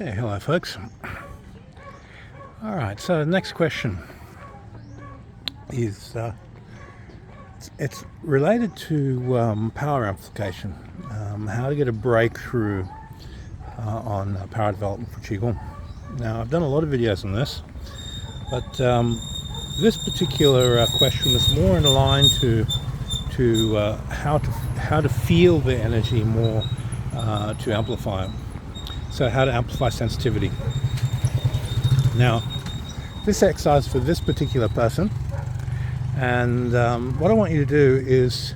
Okay, hello folks. Alright, so the next question is it's related to power amplification, how to get a breakthrough on power development for Qigong. Now, I've done a lot of videos on this, but this particular question is more in line to how to feel the energy more to amplify it. So how to amplify sensitivity. Now, this exercise for this particular person, and what I want you to do is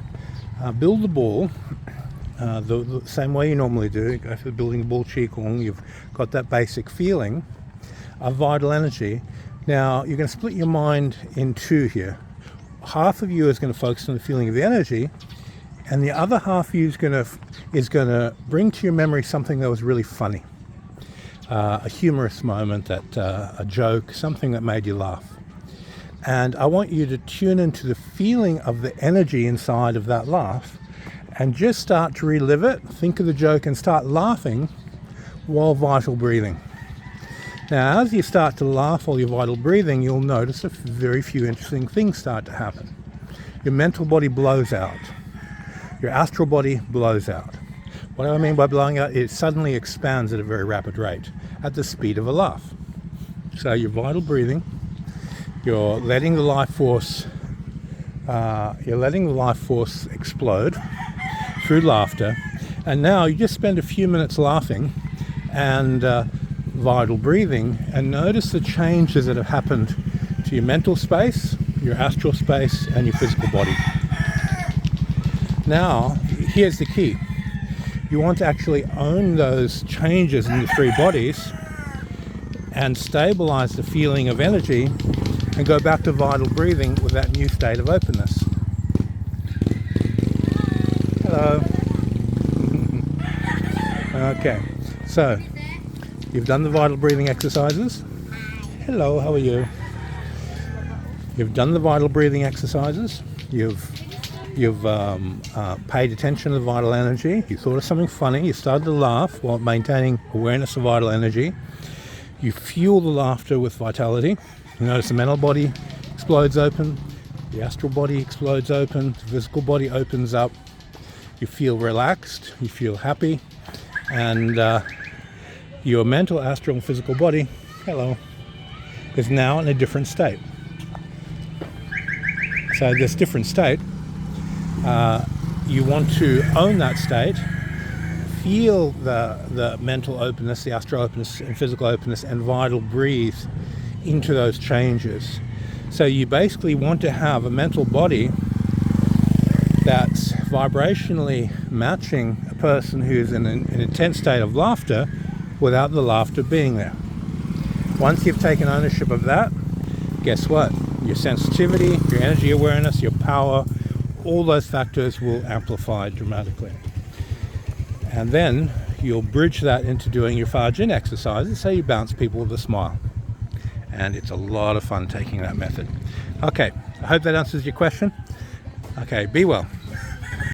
build the ball the same way you normally do. If you're building a ball Qigong, you've got that basic feeling of vital energy. Now, you're going to split your mind in two here. Half of you is going to focus on the feeling of the energy, and the other half of you is going to bring to your memory something that was really funny. A humorous moment, a joke, something that made you laugh. And I want you to tune into the feeling of the energy inside of that laugh and just start to relive it. Think of the joke and start laughing while vital breathing. Now, as you start to laugh while you're vital breathing, you'll notice a very few interesting things start to happen. Your mental body blows out. Your astral body blows out. What do I mean by blowing out? It suddenly expands at a very rapid rate, at the speed of a laugh. So you're vital breathing, you're letting the life force, explode through laughter, and now you just spend a few minutes laughing and vital breathing, and notice the changes that have happened to your mental space, your astral space, and your physical body. Now, here's the key. You want to actually own those changes in the three bodies and stabilize the feeling of energy and go back to vital breathing with that new state of openness. Hello. Okay, so you've done the vital breathing exercises. Hello, how are you? You've done the vital breathing exercises. You've paid attention to the vital energy. You thought of something funny. You started to laugh while maintaining awareness of vital energy. You fuel the laughter with vitality. You notice the mental body explodes open. The astral body explodes open. The physical body opens up. You feel relaxed. You feel happy. And your mental, astral, and physical body, hello, is now in a different state. So this different state, you want to own that state, feel the mental openness, the astral openness, and physical openness, and vital breathe into those changes. So you basically want to have a mental body that's vibrationally matching a person who's in an intense state of laughter without the laughter being there. Once you've taken ownership of that, guess what? Your sensitivity, your energy awareness, your power, all those factors will amplify dramatically. And then you'll bridge that into doing your Fajin exercises, so you bounce people with a smile. And it's a lot of fun taking that method. Okay, I hope that answers your question. Okay, be well.